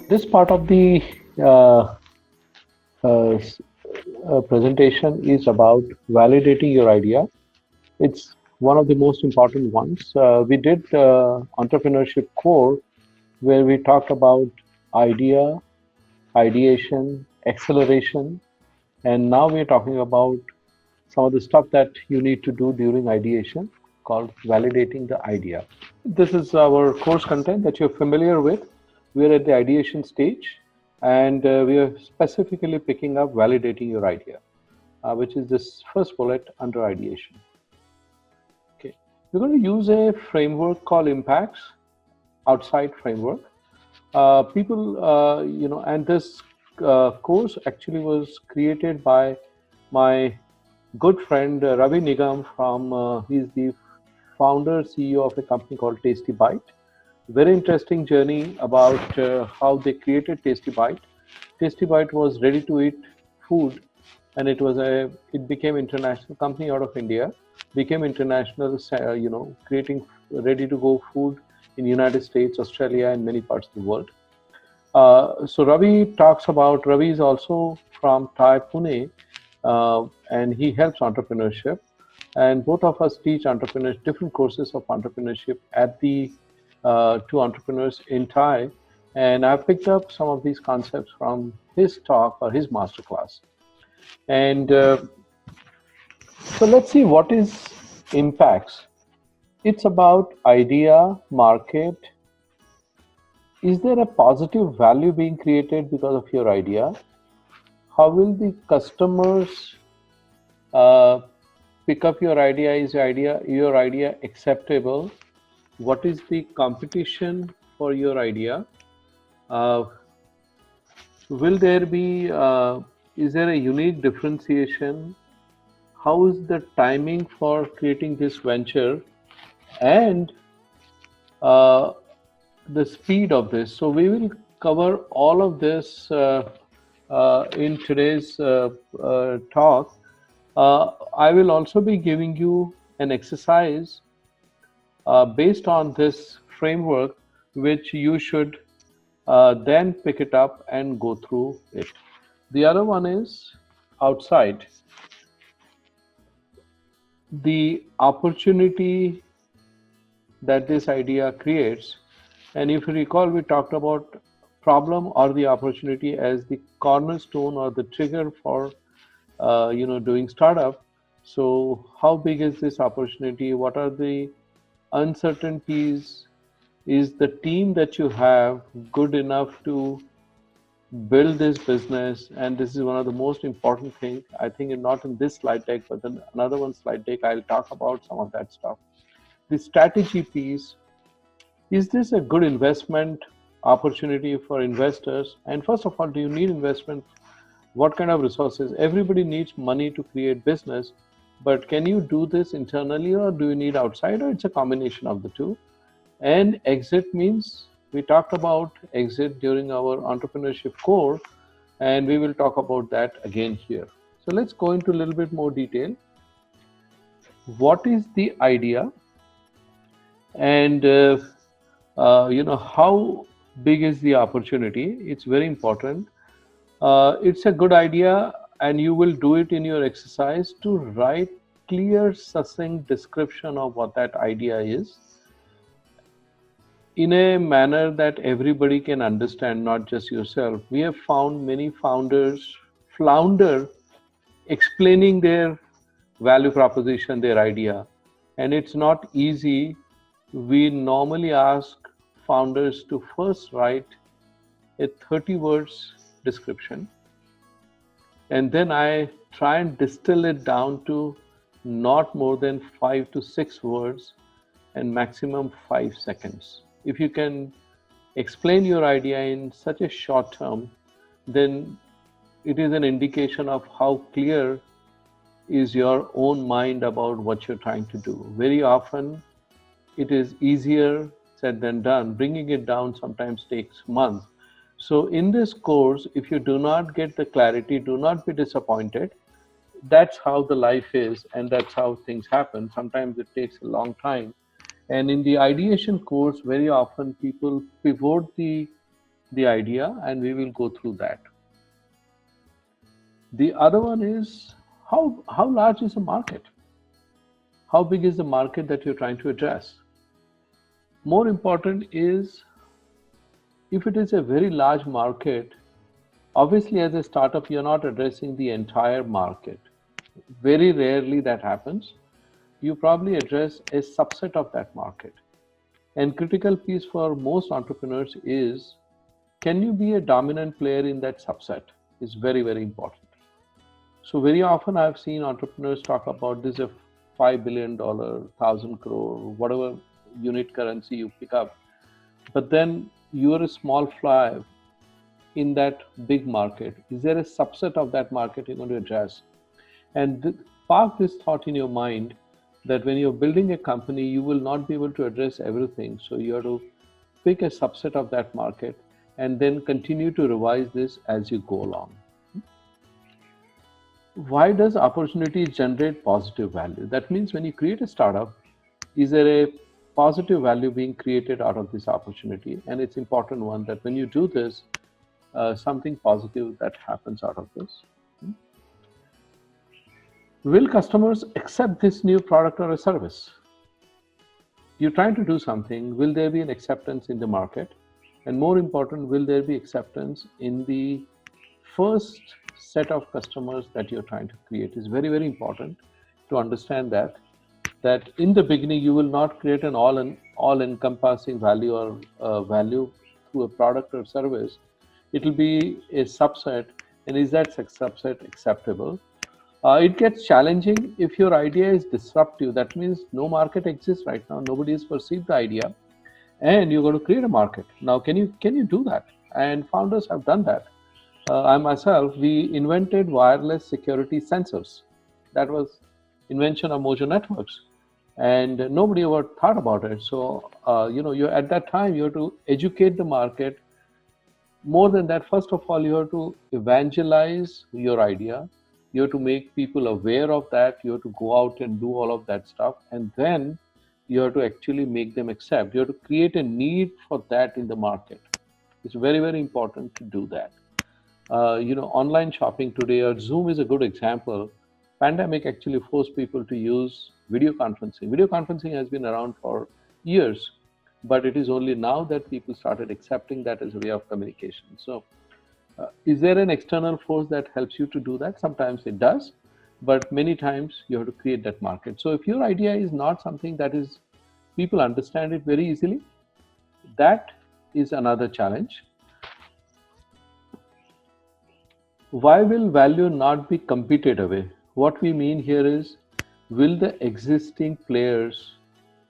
This part of the uh, s- presentation is about validating your idea. It's one of the most important ones. We did entrepreneurship core where we talked about idea, ideation, acceleration, and now we're talking about some of the stuff that you need to do during ideation called validating the idea. This is our course content that you're familiar with. We're at the ideation stage, and we are specifically picking up validating your idea, which is this first bullet under ideation. Okay, we're going to use a framework called impacts, outside framework. And this course actually was created by my good friend Ravi Nigam he's the founder CEO of a company called Tasty Bite. Very interesting journey about how they created Tasty Bite. Tasty Bite was ready to eat food, and it became international company out of India, became international, creating ready to go food in United States, Australia, and many parts of the world. So Ravi is also from Thai Pune, and he helps entrepreneurship. And both of us teach entrepreneurs different courses of entrepreneurship at the two entrepreneurs in Thai. And I picked up some of these concepts from his talk or his masterclass. And so let's see what is impacts. It's about idea, market. Is there a positive value being created because of your idea? How will the customers uh, pick up your idea? Is your idea acceptable? What is the competition for your idea? Uh, will there be, is there a unique differentiation? How is the timing for creating this venture? And uh, the speed of this. So we will cover all of this in today's talk. I will also be giving you an exercise based on this framework, which you should then pick it up and go through it. The other one is outside. The opportunity that this idea creates. And if you recall, we talked about problem or the opportunity as the cornerstone or the trigger for doing startup. So how big is this opportunity? What are the uncertainties? Is the team that you have good enough to build this business? And this is one of the most important things. I think not in this slide deck, but then another one slide deck, I'll talk about some of that stuff. The strategy piece, is this a good investment opportunity for investors? And first of all, do you need investment? What kind of resources? Everybody needs money to create business, but can you do this internally or do you need outside, or it's a combination of the two? And exit means, we talked about exit during our entrepreneurship core, and we will talk about that again here. So let's go into a little bit more detail. What is the idea? And how big is the opportunity? It's very important. It's a good idea, and you will do it in your exercise to write clear, succinct description of what that idea is in a manner that everybody can understand, not just yourself. We have found many founders flounder explaining their value proposition, their idea, and it's not easy. We normally ask founders to first write a 30 words description, and then I try and distill it down to not more than 5 to 6 words and maximum 5 seconds. If you can explain your idea in such a short term, then it is an indication of how clear is your own mind about what you're trying to do. Very often, it is easier said than done. Bringing it down sometimes takes months. So in this course, if you do not get the clarity, do not be disappointed. That's how the life is, and that's how things happen. Sometimes it takes a long time. And in the ideation course, very often people pivot the the idea, and we will go through that. The other one is how large is the market? How big is the market that you're trying to address? More important is, if it is a very large market, obviously as a startup, you're not addressing the entire market. Very rarely that happens. You probably address a subset of that market. And critical piece for most entrepreneurs is, can you be a dominant player in that subset? Is very, very important. So very often I've seen entrepreneurs talk about this a $5 billion, 1,000 crore, whatever unit currency you pick up. But then you're a small fly in that big market. Is there a subset of that market you're going to address? And park this thought in your mind that when you're building a company, you will not be able to address everything. So you have to pick a subset of that market and then continue to revise this as you go along. Why does opportunity generate positive value? That means when you create a startup, is there a positive value being created out of this opportunity? And it's important one that when you do this, something positive that happens out of this. Will customers accept this new product or a service? You're trying to do something, will there be an acceptance in the market? And more important, will there be acceptance in the first set of customers that you're trying to create? Is very, very important to understand that in the beginning, you will not create an all-encompassing value or value through a product or service. It will be a subset, and is that subset acceptable? It gets challenging if your idea is disruptive. That means no market exists right now. Nobody has perceived the idea, and you're going to create a market. Now, can you do that? And founders have done that. I myself, we invented wireless security sensors. That was invention of Mojo Networks, and nobody ever thought about it. So, you at that time you have to educate the market. More than that, first of all, you have to evangelize your idea. You have to make people aware of that. You have to go out and do all of that stuff. And then you have to actually make them accept. You have to create a need for that in the market. It's very, very important to do that. Online shopping today, or Zoom is a good example. Pandemic actually forced people to use video conferencing. Video conferencing has been around for years, but it is only now that people started accepting that as a way of communication. So, is there an external force that helps you to do that? Sometimes it does, but many times you have to create that market. So if your idea is not something that is, people understand it very easily, that is another challenge. Why will value not be competed away? What we mean here is, will the existing players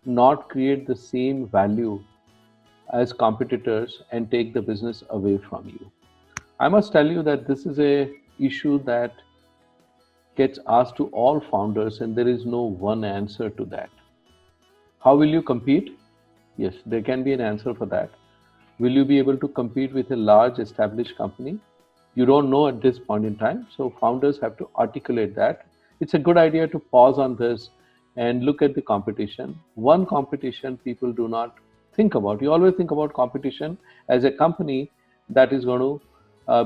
not create the same value as competitors and take the business away from you? I must tell you that this is a issue that gets asked to all founders, and there is no one answer to that. How will you compete? Yes, there can be an answer for that. Will you be able to compete with a large established company? You don't know at this point in time. So founders have to articulate that. It's a good idea to pause on this and look at the competition. One competition people do not think about. You always think about competition as a company that is going to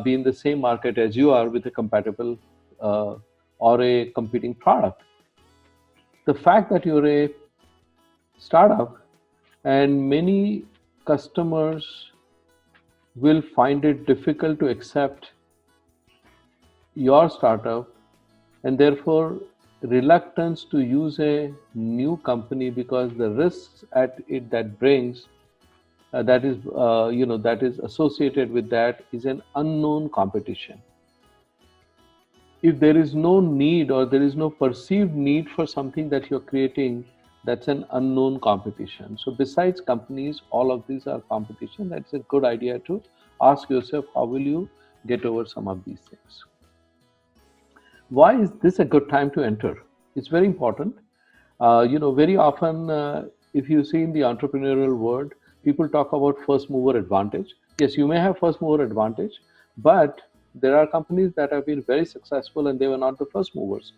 be in the same market as you are with a compatible or a competing product. The fact that you're a startup and many customers will find it difficult to accept your startup, and therefore reluctance to use a new company because the risks at it that brings that is associated with that is an unknown competition. If there is no need or there is no perceived need for something that you're creating, that's an unknown competition. So besides companies, all of these are competition. That's a good idea to ask yourself, how will you get over some of these things? Why is this a good time to enter? It's very important. Very often, if you see in the entrepreneurial world, people talk about first mover advantage. Yes, you may have first mover advantage, but there are companies that have been very successful and they were not the first movers.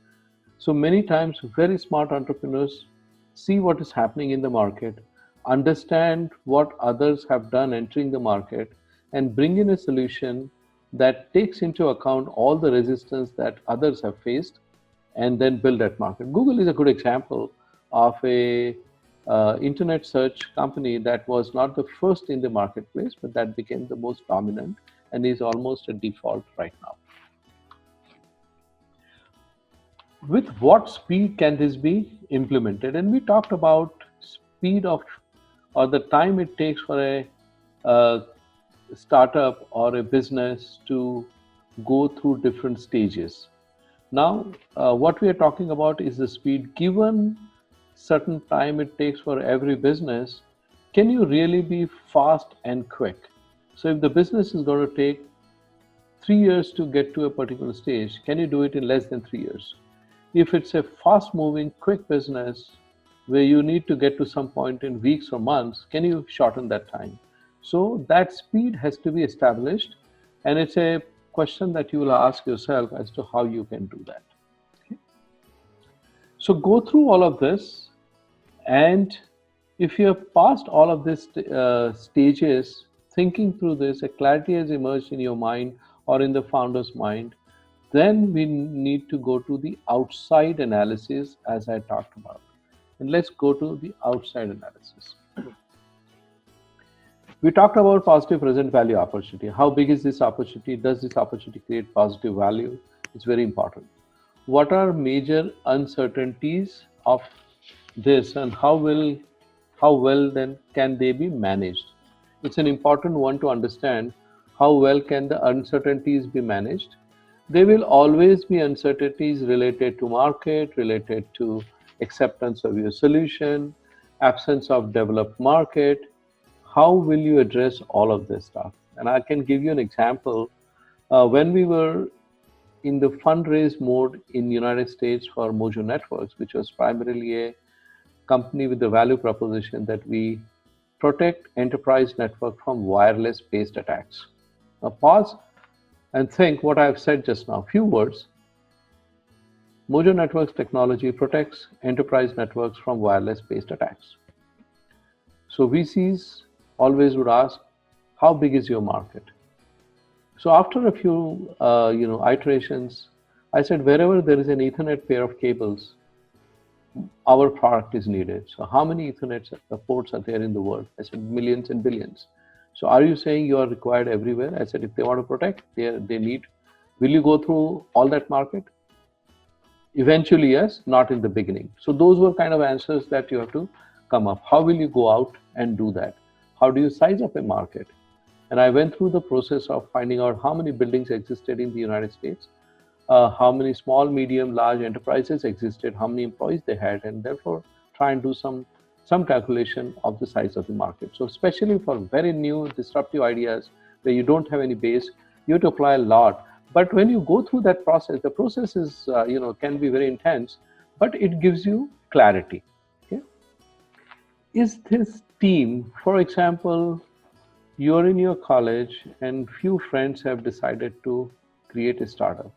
So many times, very smart entrepreneurs see what is happening in the market, understand what others have done entering the market, and bring in a solution that takes into account all the resistance that others have faced, and then build that market. Google is a good example of a internet search company that was not the first in the marketplace, but that became the most dominant and is almost a default right now. With what speed can this be implemented? And we talked about speed of, or the time it takes for a startup or a business to go through different stages. Now, what we are talking about is the speed. Given certain time it takes for every business, can you really be fast and quick? So if the business is going to take 3 years to get to a particular stage, can you do it in less than 3 years? If it's a fast-moving, quick business where you need to get to some point in weeks or months, can you shorten that time? So that speed has to be established, and it's a question that you will ask yourself as to how you can do that. Okay. So go through all of this, and if you have passed all of these stages, thinking through this, a clarity has emerged in your mind or in the founder's mind, then we need to go to the outside analysis, as I talked about. And let's go to the outside analysis. We talked about positive present value opportunity. How big is this opportunity? Does this opportunity create positive value? It's very important. What are major uncertainties of this, and how well then can they be managed? It's an important one to understand. How well can the uncertainties be managed? There will always be uncertainties related to market, related to acceptance of your solution, absence of developed market. How will you address all of this stuff? And I can give you an example. When we were in the fundraise mode in United States for Mojo Networks, which was primarily a company with the value proposition that we protect enterprise network from wireless-based attacks. Now pause and think what I've said just now. Few words. Mojo Networks technology protects enterprise networks from wireless-based attacks. So VCs always would ask, how big is your market? So after a few iterations, I said, wherever there is an Ethernet pair of cables, our product is needed. So how many Ethernet ports are there in the world? I said, millions and billions. So are you saying you are required everywhere? I said, if they want to protect, they need. Will you go through all that market? Eventually, yes, not in the beginning. So those were kind of answers that you have to come up. How will you go out and do that? How do you size up a market? And I went through the process of finding out how many buildings existed in the United States, how many small, medium, large enterprises existed, how many employees they had, and therefore try and do some calculation of the size of the market. So especially for very new disruptive ideas where you don't have any base, you have to apply a lot. But when you go through that process, the process is can be very intense, but it gives you clarity. Okay? Is this team, for example, you're in your college and few friends have decided to create a startup.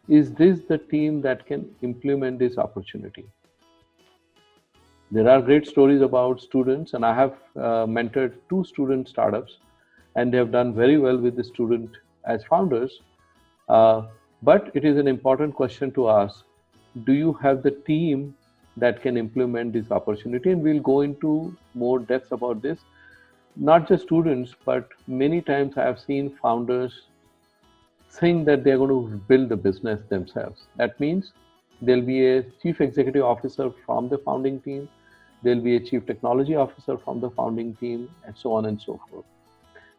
Is this the team that can implement this opportunity? There are great stories about students, and I have mentored 2 student startups, and they have done very well with the student as founders. But it is an important question to ask, do you have the team that can implement this opportunity? And we'll go into more depth about this. Not just students, but many times I have seen founders think that they're going to build the business themselves. That means there'll be a chief executive officer from the founding team, there'll be a chief technology officer from the founding team, and so on and so forth.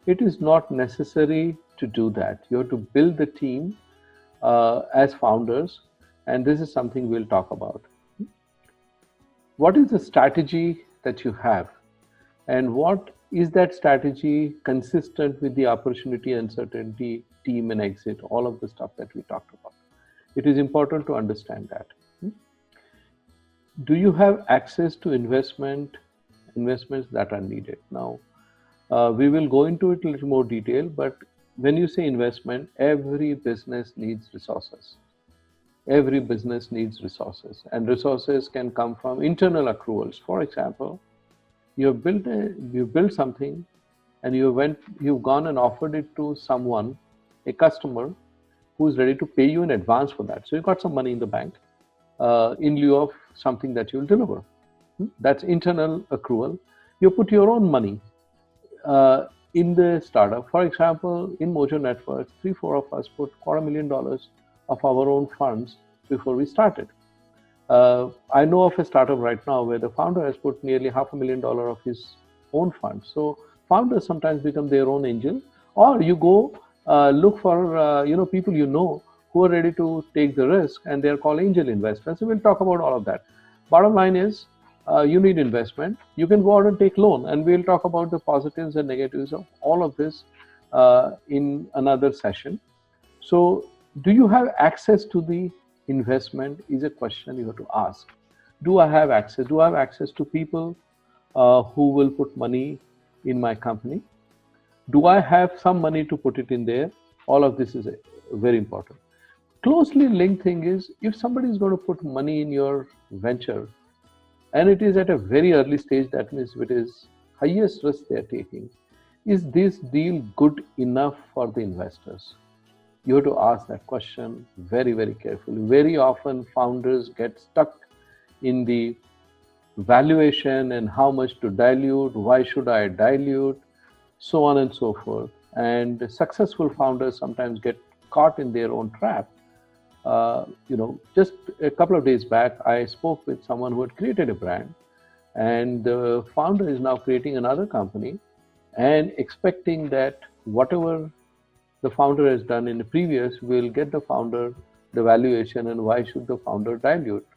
It is not necessary to do that. You have to build the team as founders, and this is something we'll talk about. What is the strategy that you have, and what is that strategy consistent with the opportunity, uncertainty, team, and exit, all of the stuff that we talked about? It is important to understand that. Do you have access to investments that are needed? Now, we will go into it in a little more detail, but when you say investment, every business needs resources. Every business needs resources, and resources can come from internal accruals. For example, you've built something and you've gone and offered it to someone, a customer, who's ready to pay you in advance for that. So you've got some money in the bank in lieu of something that you'll deliver. That's internal accrual. You put your own money in the startup. For example, in Mojo Networks, 3-4 of us put $250,000 of our own funds before we started. I know of a startup right now where the founder has put nearly $500,000 of his own funds. So founders sometimes become their own angel, or you go look for people who are ready to take the risk, and they are called angel investors. So we'll talk about all of that. Bottom line is, you need investment. You can go out and take loan, and we'll talk about the positives and negatives of all of this in another session. So, do you have access to the investment is a question you have to ask. Do I have access? Do I have access to people who will put money in my company? Do I have some money to put it in there? All of this is very important. Closely linked thing is, if somebody is going to put money in your venture, and it is at a very early stage, that means it is highest risk they are taking, is this deal good enough for the investors? You have to ask that question very, very carefully. Very often founders get stuck in the valuation and how much to dilute, why should I dilute, so on and so forth. And successful founders sometimes get caught in their own trap. Just a couple of days back, I spoke with someone who had created a brand, and the founder is now creating another company and expecting that whatever the founder has done in the previous will get the founder the valuation, and why should the founder dilute?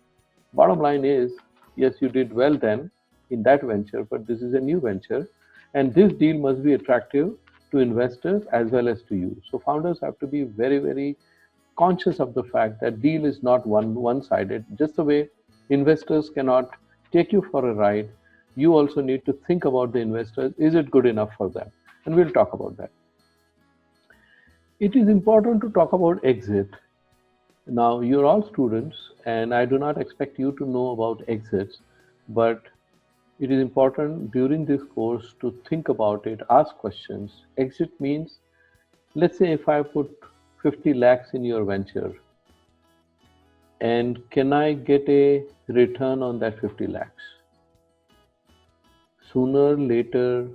Bottom line is, yes, you did well then in that venture, but this is a new venture, and this deal must be attractive to investors as well as to you. So founders have to be very, very conscious of the fact that deal is not one-sided. Just the way investors cannot take you for a ride, you also need to think about the investors. Is it good enough for them? And we'll talk about that. It is important to talk about exit. Now, you're all students, and I do not expect you to know about exits, but it is important during this course to think about it, ask questions. Exit means, let's say if I put 50 lakhs in your venture, and can I get a return on that 50 lakhs? Sooner, later,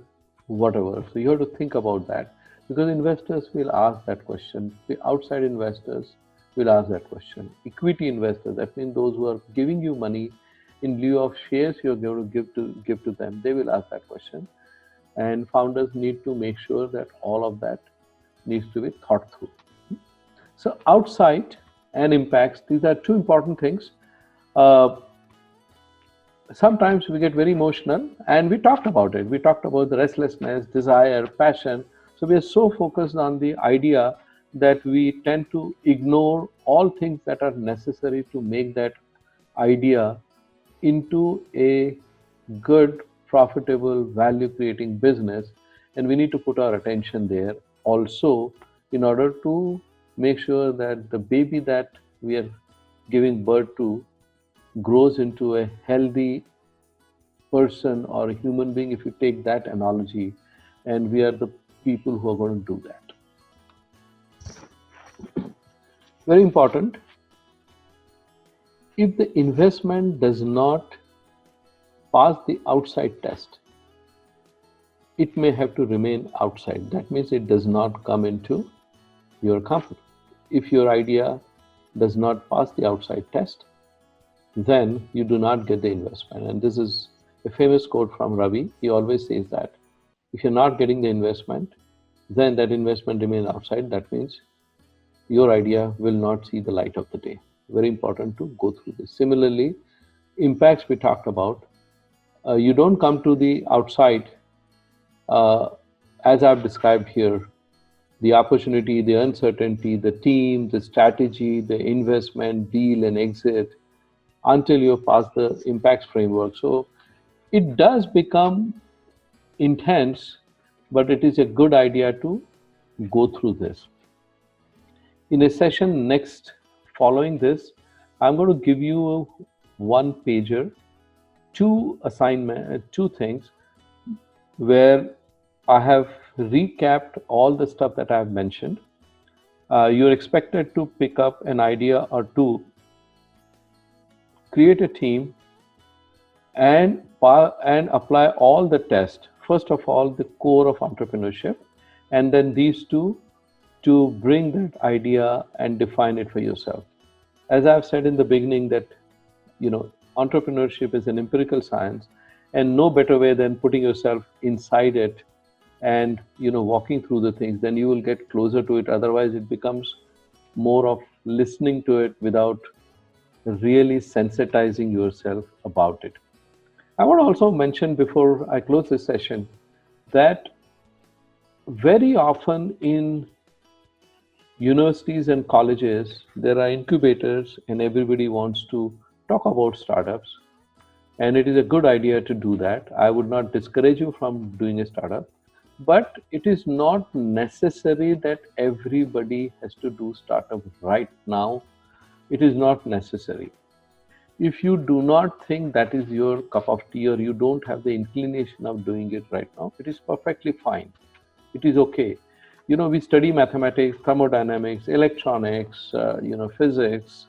whatever. So you have to think about that, because investors will ask that question. The outside investors will ask that question. Equity investors, that means those who are giving you money in lieu of shares you're going to give to them, they will ask that question. And founders need to make sure that all of that needs to be thought through. So outside and impacts, these are two important things. Sometimes we get very emotional, and we talked about it. We talked about the restlessness, desire, passion. So we are so focused on the idea that we tend to ignore all things that are necessary to make that idea into a good, profitable, value-creating business. And we need to put our attention there also in order to make sure that the baby that we are giving birth to grows into a healthy person or a human being, if you take that analogy, and we are the people who are going to do that. Very important. If the investment does not pass the outside test, it may have to remain outside. That means it does not come into your company. If your idea does not pass the outside test, then you do not get the investment. And this is a famous quote from Ravi. He always says that if you're not getting the investment, then that investment remains outside. That means your idea will not see the light of the day. Very important to go through this. Similarly, impacts we talked about. You don't come to the outside as I've described here. The opportunity, the uncertainty, the team, the strategy, the investment, deal and exit, until you pass the impacts framework. So it does become intense, but it is a good idea to go through this. In a session next following this, I'm going to give you a one-pager, two things where I have recapped all the stuff that I've mentioned. You're expected to pick up an idea or two, create a team, and apply all the tests. First of all, the core of entrepreneurship, and then these two to bring that idea and define it for yourself. As I've said in the beginning, that entrepreneurship is an empirical science, and no better way than putting yourself inside it and walking through the things, then you will get closer to it. Otherwise, it becomes more of listening to it without really sensitizing yourself about it. I want to also mention before I close this session that very often in universities and colleges, there are incubators and everybody wants to talk about startups. And it is a good idea to do that. I would not discourage you from doing a startup, but it is not necessary that everybody has to do startup right now. It is not necessary. If you do not think that is your cup of tea, or you don't have the inclination of doing it right now, it is perfectly fine. It is okay. We study mathematics, thermodynamics, electronics, physics,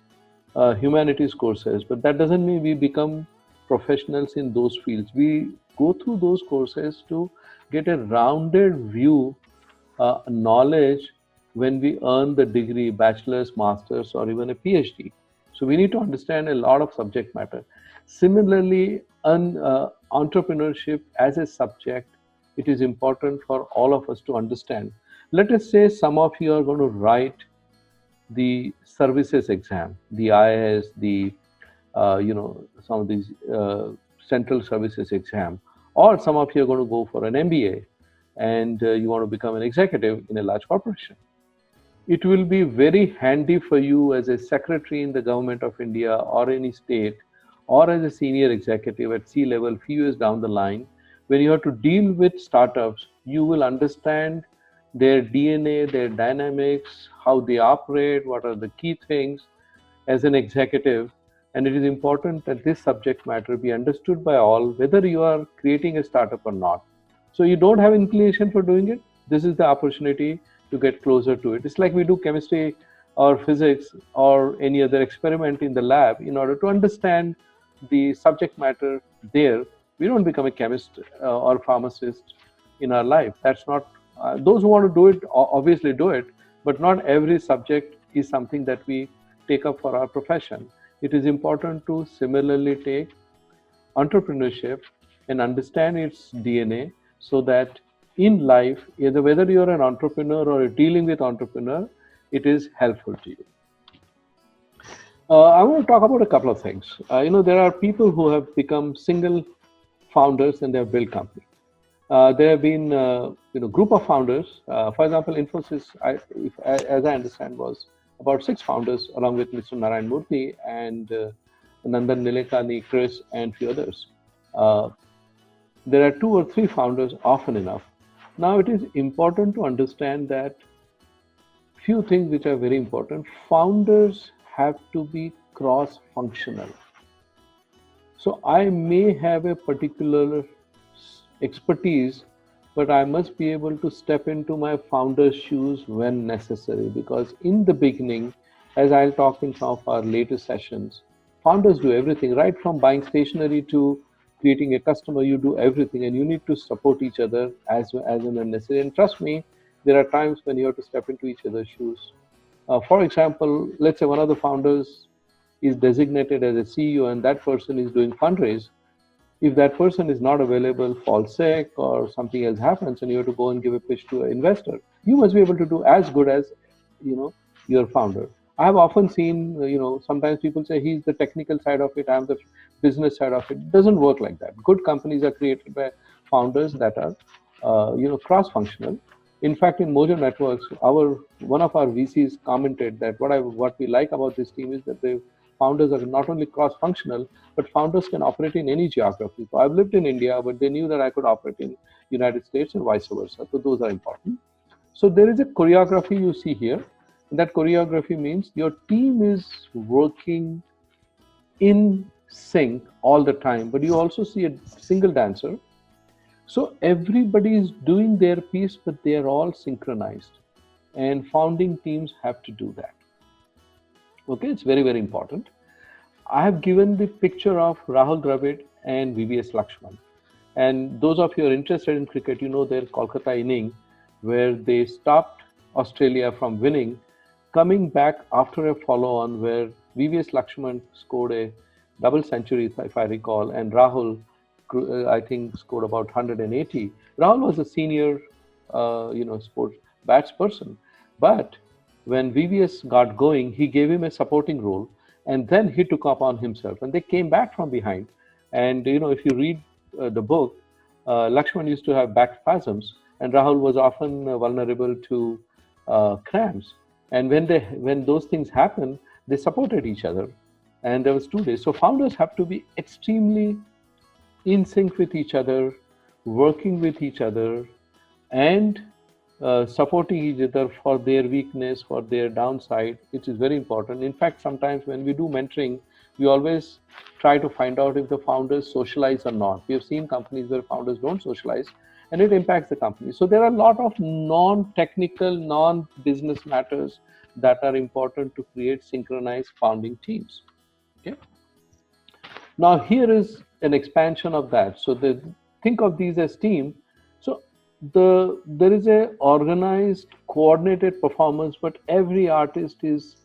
humanities courses, but that doesn't mean we become professionals in those fields. We go through those courses to get a rounded view, knowledge when we earn the degree, bachelor's, master's, or even a PhD. So we need to understand a lot of subject matter. Similarly, entrepreneurship as a subject, it is important for all of us to understand. Let us say some of you are going to write the services exam, the IAS, the some of these central services exam, or some of you are going to go for an MBA and you want to become an executive in a large corporation. It will be very handy for you as a secretary in the government of India or any state, or as a senior executive at C-level few years down the line. When you have to deal with startups, you will understand their DNA, their dynamics, how they operate, what are the key things as an executive. And it is important that this subject matter be understood by all, whether you are creating a startup or not. So you don't have inclination for doing it, this is the opportunity to get closer to it. It's like we do chemistry or physics or any other experiment in the lab. In order to understand the subject matter there, we don't become a chemist or pharmacist in our life. That's not, those who want to do it obviously do it, but not every subject is something that we take up for our profession. It is important to similarly take entrepreneurship and understand its DNA, so that in life, either whether you're an entrepreneur or dealing with entrepreneur, it is helpful to you. I want to talk about a couple of things. There are people who have become single founders and they have built company. There have been group of founders. For example, Infosys, as I understand, was about 6 founders along with Mr. Narayan Murthy and Nandan Nilekani, Chris, and few others. There are 2 or 3 founders often enough. Now, it is important to understand that few things which are very important. Founders have to be cross-functional. So I may have a particular expertise, but I must be able to step into my founder's shoes when necessary, because in the beginning, as I'll talk in some of our later sessions, founders do everything, right from buying stationery to creating a customer. You do everything, and you need to support each other as and when necessary. And trust me, there are times when you have to step into each other's shoes. For example, let's say one of the founders is designated as a CEO and that person is doing fundraise. If that person is not available, falls sick, or something else happens, and you have to go and give a pitch to an investor, you must be able to do as good as your founder. I have often seen, sometimes people say he's the technical side of it, I'm the business side of it. It doesn't work like that. Good companies are created by founders that are, cross-functional. In fact, in Mojo Networks, one of our VCs commented that what we like about this team is that the founders are not only cross-functional, but founders can operate in any geography. So I've lived in India, but they knew that I could operate in United States and vice versa. So those are important. So there is a choreography you see here. And that choreography means your team is working in sync all the time, but you also see a single dancer So everybody is doing their piece, but they are all synchronized. And founding teams have to do that. Okay, it's very, very important. I have given the picture of Rahul Dravid and VVS Lakshman. And those of you who are interested in cricket, you know their Kolkata inning where they stopped Australia from winning, coming back after a follow-on where VVS Lakshman scored a double century, if I recall, and Rahul, I think, scored about 180. Rahul was a senior, sports bats person, but when VVS got going, he gave him a supporting role, and then he took up on himself, and they came back from behind. And if you read the book, Lakshman used to have back spasms, and Rahul was often vulnerable to cramps. And when those things happen, they supported each other, and there was 2 days. So founders have to be extremely in sync with each other, working with each other, and supporting each other for their weakness, for their downside, which is very important. In fact, sometimes when we do mentoring, we always try to find out if the founders socialize or not. We have seen companies where founders don't socialize, and it impacts the company. So there are a lot of non-technical, non-business matters that are important to create synchronized founding teams. Okay. Now here is an expansion of that. So think of these as team. So there is a organized, coordinated performance, but every artist is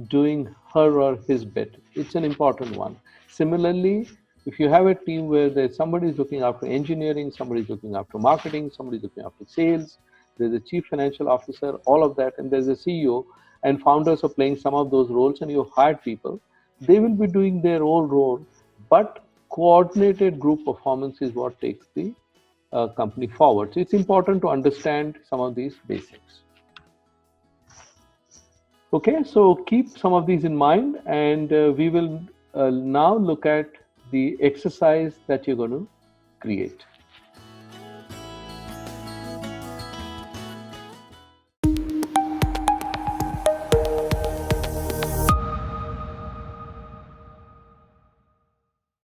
doing her or his bit. It's an important one. Similarly, if you have a team where there's somebody is looking after engineering, somebody is looking after marketing, somebody is looking after sales, there's a chief financial officer, all of that, and there's a CEO, and founders are playing some of those roles, and you've hired people, they will be doing their own role, but coordinated group performance is what takes the company forward. So it's important to understand some of these basics. Okay, so keep some of these in mind, and we will now look at the exercise that you're going to create.